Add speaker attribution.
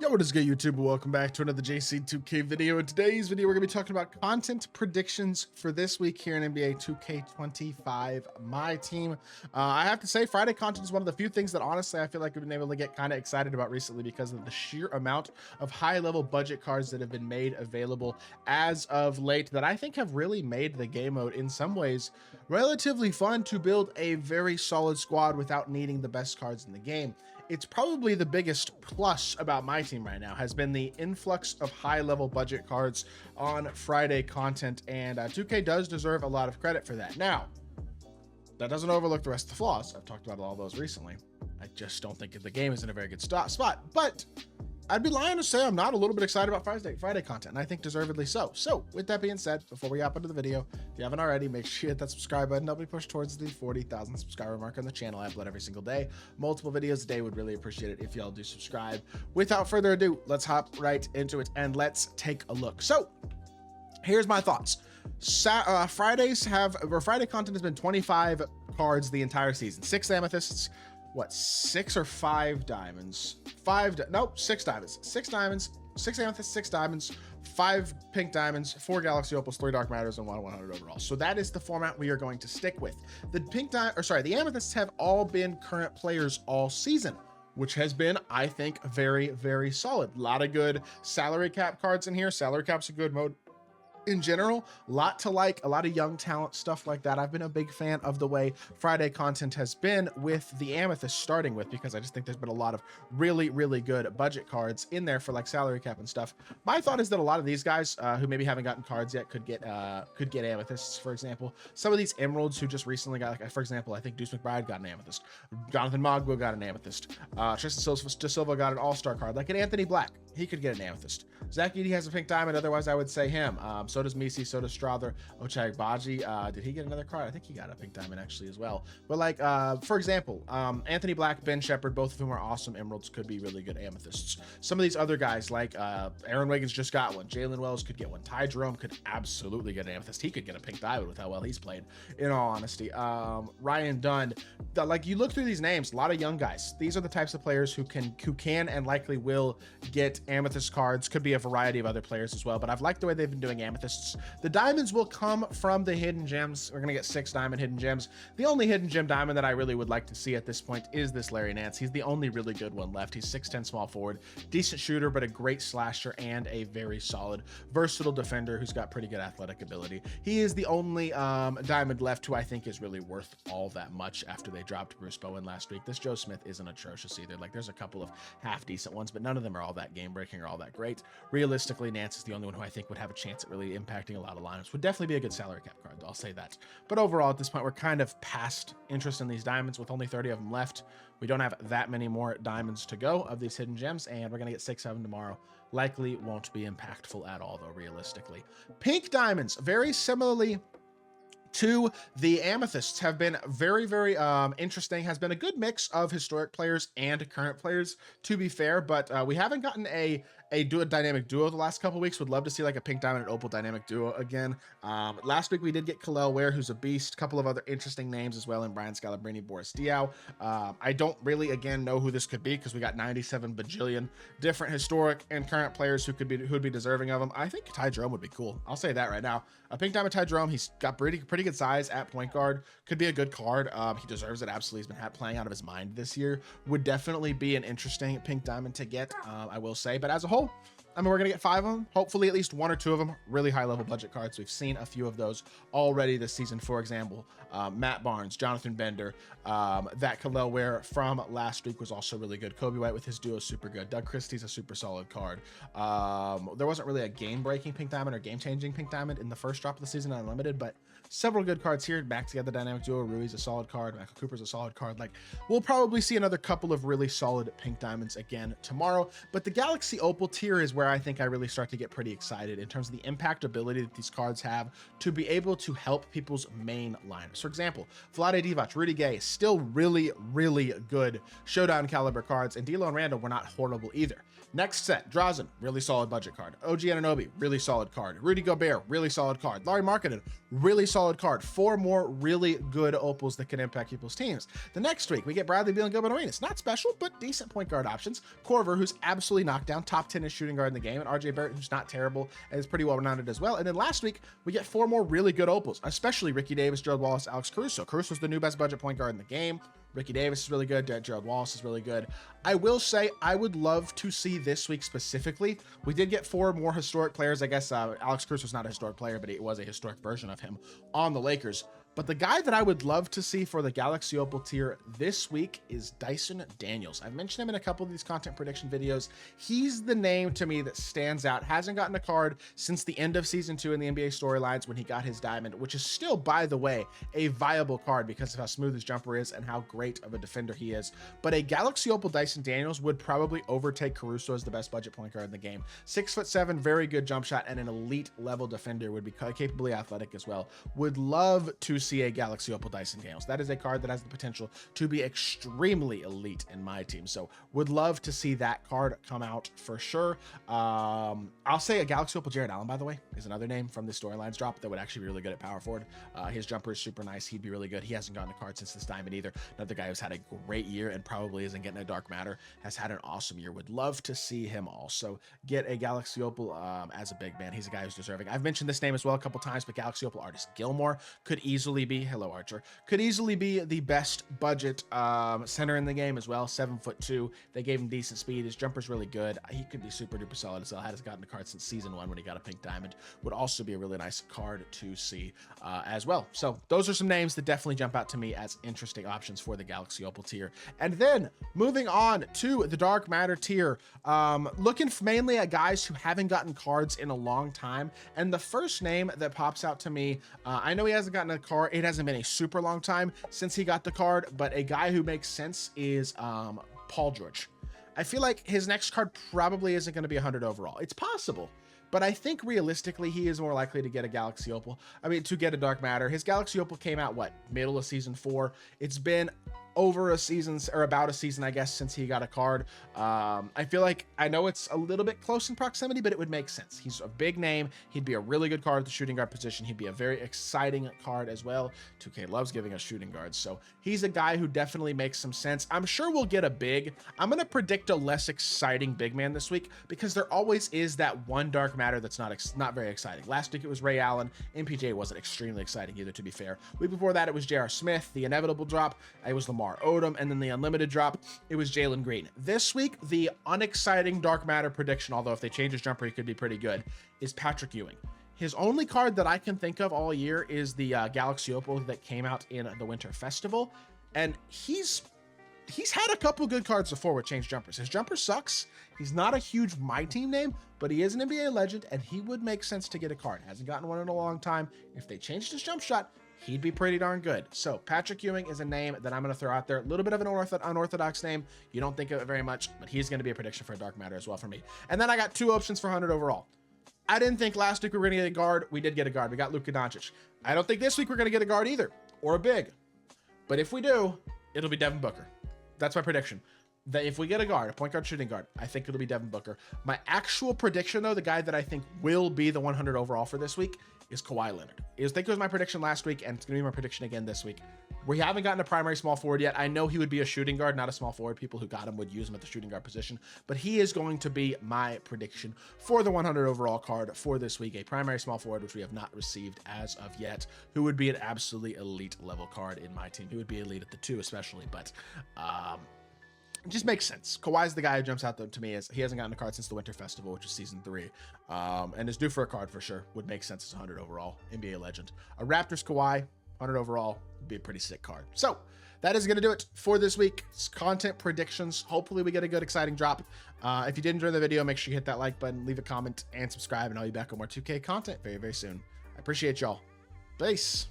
Speaker 1: Yo, what is good, YouTube? Welcome back to another JC2K video. In today's video, we're going to be talking about content predictions for this week here in NBA 2K25 MyTEAM. I have to say, Friday content is one of the few things that honestly I feel like we've been able to get kind of excited about recently because of the sheer amount of high-level budget cards that have been made available as of late that I think have really made the game mode in some ways relatively fun to build a very solid squad without needing the best cards in the game. It's probably the biggest plus about my team right now has been the influx of high-level budget cards on Friday content, and 2K does deserve a lot of credit for that. Now, that doesn't overlook the rest of the flaws. I've talked about all those recently. I just don't think the game is in a very good spot, but I'd be lying to say I'm not a little bit excited about Friday content, and I think deservedly so. So with that being said, before we hop into the video, if you haven't already, make sure you hit that subscribe button. Help me push towards the 40,000 subscriber mark on the channel. I upload every single day, multiple videos a day. Would really appreciate it if y'all do subscribe. Without further ado, let's hop right into it and let's take a look. So here's my thoughts. Friday content has been 25 cards the entire season. 6 amethysts, what, 6 or 5 diamonds? 6 diamonds. 6 diamonds, 6 amethysts, 6 diamonds, 5 pink diamonds, 4 galaxy opals, 3 dark matters, and 100 overall. So that is the format we are going to stick with. The amethysts have all been current players all season, which has been, I think, very, very solid. A lot of good salary cap cards in here. Salary cap's a good mode in general, a lot to like, a lot of young talent, stuff like that. I've been a big fan of the way Friday content has been with the Amethyst starting with, because I just think there's been a lot of really, really good budget cards in there for like salary cap and stuff. My thought is that a lot of these guys who maybe haven't gotten cards yet could get Amethysts, for example. Some of these Emeralds who just recently got, like, for example, I think Deuce McBride got an Amethyst. Jonathan Mogbo got an Amethyst. Tristan De Silva got an all-star card. Like an Anthony Black, he could get an Amethyst. Zach Edey has a pink diamond, otherwise I would say him. So does Misi, so does Strother. Ochag Baji, did he get another card? I think he got a pink diamond actually as well. But like, for example, Anthony Black, Ben Shepard, both of whom are awesome Emeralds, could be really good Amethysts. Some of these other guys like Aaron Wiggins just got one. Jalen Wells could get one. Ty Jerome could absolutely get an Amethyst. He could get a pink diamond with how well he's played, in all honesty. Ryan Dunn, like, you look through these names, a lot of young guys. These are the types of players who can and likely will get Amethyst cards. Could be a variety of other players as well, but I've liked the way they've been doing Amethysts. The diamonds will come from the hidden gems. We're gonna get 6 diamond hidden gems. The only hidden gem diamond that I really would like to see at this point is this Larry Nance. He's the only really good one left. He's 6'10" small forward, decent shooter, but a great slasher and a very solid versatile defender who's got pretty good athletic ability. He is the only diamond left who I think is really worth all that much after they dropped Bruce Bowen last week. This Joe Smith isn't atrocious either. Like, there's a couple of half decent ones, but none of them are all that game breaking or all that great. Realistically, Nance is the only one who I think would have a chance at really impacting a lot of lineups. Would definitely be a good salary cap card, I'll say that. But overall, at this point, we're kind of past interest in these diamonds with only 30 of them left. We don't have that many more diamonds to go of these hidden gems, and we're gonna get 6 of them tomorrow. Likely won't be impactful at all, though, realistically. Pink diamonds, very similarly to the amethysts, have been very, very interesting. Has been a good mix of historic players and current players, to be fair, but we haven't gotten a dynamic duo the last couple weeks. Would love to see like a pink diamond and opal dynamic duo again. Last week we did get Kalel Ware, who's a beast. A couple of other interesting names as well in Brian Scalabrine, Boris Diaw. I don't really, again, know who this could be because we got 97 bajillion different historic and current players who would be deserving of them. I think Ty Jerome would be cool. I'll say that right now. A pink diamond Ty Jerome. He's got pretty good size at point guard. Could be a good card. He deserves it. Absolutely. He's been playing out of his mind this year. Would definitely be an interesting pink diamond to get, I will say. But as a whole, I mean, we're going to get 5 of them. Hopefully at least 1 or 2 of them really high level budget cards. We've seen a few of those already this season. For example, Matt Barnes, Jonathan Bender, that Kalel Ware from last week was also really good. Kobe White with his duo is super good. Doug Christie's a super solid card. There wasn't really a game breaking pink diamond or game changing pink diamond in the first drop of the season unlimited, but several good cards here. Max together dynamic duo. Rui's a solid card. Michael Cooper's a solid card. Like, we'll probably see another couple of really solid pink diamonds again tomorrow, but the Galaxy Opal tier is where I think I really start to get pretty excited in terms of the impact ability that these cards have to be able to help people's main lineups. For example, Vlade Divac, Rudy Gay, still really, really good showdown caliber cards, and D'Lo and Randall were not horrible either. Next set, Drazen, really solid budget card. OG Anunoby, really solid card. Rudy Gobert, really solid card. Larry Markkinen, really solid solid card. 4 more really good opals that can impact people's teams. The next week, we get Bradley Beal and Gilbert Arenas. Not special, but decent point guard options. Corver, who's absolutely knocked down, top 10 in shooting guard in the game, and RJ Barrett, who's not terrible and is pretty well rounded as well. And then last week, we get 4 more really good opals, especially Ricky Davis, Gerald Wallace, Alex Caruso. Caruso's the new best budget point guard in the game. Ricky Davis is really good. Gerald Wallace is really good. I will say I would love to see this week specifically. We did get 4 more historic players. I guess Alex Caruso's not a historic player, but it was a historic version of him on the Lakers. But the guy that I would love to see for the Galaxy Opal tier this week is Dyson Daniels. I've mentioned him in a couple of these content prediction videos. He's the name to me that stands out. Hasn't gotten a card since the end of season 2 in the NBA storylines when he got his diamond, which is still, by the way, a viable card because of how smooth his jumper is and how great of a defender he is. But a Galaxy Opal Dyson Daniels would probably overtake Caruso as the best budget point guard in the game. 6'7", very good jump shot, and an elite level defender, would be capably athletic as well. Would love to see a Galaxy Opal Dyson Daniels. That is a card that has the potential to be extremely elite in my team. So would love to see that card come out for sure. I'll say a Galaxy Opal Jared Allen, by the way, is another name from the storylines drop that would actually be really good at power forward. His jumper is super nice. He'd be really good. He hasn't gotten a card since this diamond either. Another guy who's had a great year and probably isn't getting a dark matter, has had an awesome year. Would love to see him also get a Galaxy Opal as a big man. He's a guy who's deserving. I've mentioned this name as well a couple times, but Galaxy Opal Artist Gilmore could easily be, hello Archer, could easily be the best budget center in the game as well. 7'2". They gave him decent speed. His jumper's really good. He could be super duper solid as well. Hasn't gotten a card since season 1 when he got a pink diamond. Would also be a really nice card to see as well. So those are some names that definitely jump out to me as interesting options for the Galaxy Opal tier. And then moving on to the Dark Matter tier, looking mainly at guys who haven't gotten cards in a long time. And the first name that pops out to me, I know he hasn't gotten a card. It hasn't been a super long time since he got the card, but a guy who makes sense is Paul George. I feel like his next card probably isn't going to be 100 overall. It's possible, but I think realistically he is more likely to get a Galaxy Opal. I mean, to get a Dark Matter. His Galaxy Opal came out, what, middle of season 4? It's been over a season, or about a season, I guess, since he got a card. I feel like, I know it's a little bit close in proximity, but it would make sense. He's a big name. He'd be a really good card at the shooting guard position. He'd be a very exciting card as well. 2K loves giving us shooting guards, so he's a guy who definitely makes some sense. I'm sure we'll get a big. I'm going to predict a less exciting big man this week because there always is that one Dark Matter that's not very exciting. Last week it was Ray Allen. MPJ wasn't extremely exciting either, to be fair. Week before that it was J.R. Smith. The inevitable drop, it was Lamar Odom, and then the unlimited drop, it was Jalen Green. This week, the unexciting Dark Matter prediction, although if they change his jumper, he could be pretty good, is Patrick Ewing. His only card that I can think of all year is the Galaxy Opal that came out in the Winter Festival, and he's had a couple good cards before with changed jumpers. His jumper sucks. He's not a huge My Team name, but he is an NBA legend, and he would make sense to get a card. Hasn't gotten one in a long time. If they changed his jump shot, he'd be pretty darn good. So Patrick Ewing is a name that I'm going to throw out there. A little bit of an unorthodox name. You don't think of it very much, but he's going to be a prediction for a Dark Matter as well for me. And then I got 2 options for 100 overall. I didn't think last week we were going to get a guard. We did get a guard. We got Luka Doncic. I don't think this week we're going to get a guard either, or a big. But if we do, it'll be Devin Booker. That's my prediction. That if we get a guard, a point guard, shooting guard, I think it'll be Devin Booker. My actual prediction, though, the guy that I think will be the 100 overall for this week is Kawhi Leonard. I think it was my prediction last week, and it's going to be my prediction again this week. We haven't gotten a primary small forward yet. I know he would be a shooting guard, not a small forward. People who got him would use him at the shooting guard position, but he is going to be my prediction for the 100 overall card for this week. A primary small forward, which we have not received as of yet, who would be an absolutely elite level card in my team. He would be elite at the 2 especially, but it just makes sense. Kawhi's the guy who jumps out to me as he hasn't gotten a card since the Winter Festival, which was season 3, and is due for a card for sure. Would make sense as 100 overall, NBA legend. A Raptors Kawhi, 100 overall, would be a pretty sick card. So that is going to do it for this week's content predictions. Hopefully we get a good, exciting drop. If you did enjoy the video, make sure you hit that like button, leave a comment, and subscribe, and I'll be back with more 2K content very, very soon. I appreciate y'all. Peace.